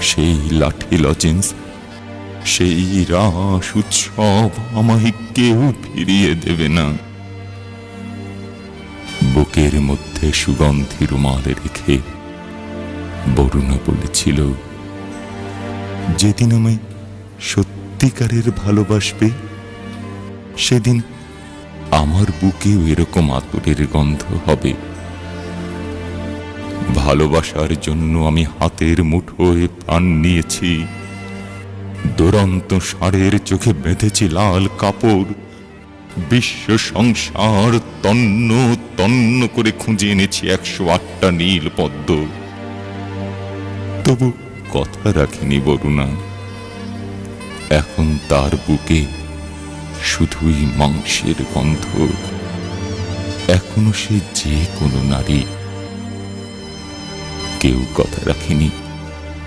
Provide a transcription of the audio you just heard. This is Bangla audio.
সেই লাঠি লজেন্স, সেই রাস উৎসব আমায় কেউ ফিরিয়ে দেবে না। বুকের মধ্যে সুগন্ধি রুমাল রেখে বরুণা বলেছিল, যেদিন আমায় সত্যিকারের ভালোবাসবে সেদিন আমার বুকেও এরকম আতরের গন্ধ হবে। ভালোবাসার জন্য আমি হাতের মুঠোয় প্রাণ নিয়েছি, দুরন্ত ষাঁড়ের চোখে বেঁধেছি লাল কাপড়, বিশ্ব সংসার তন্ন তন্ন করে খুঁজে এনেছি 108টা নীল পদ্ম। তবু কথা রাখিনি বরুণা। এখন তার বুকে শুধুই মাংসের গন্ধ। এখনো সে যে কোনো নারী। কেউ কথা রাখেনি।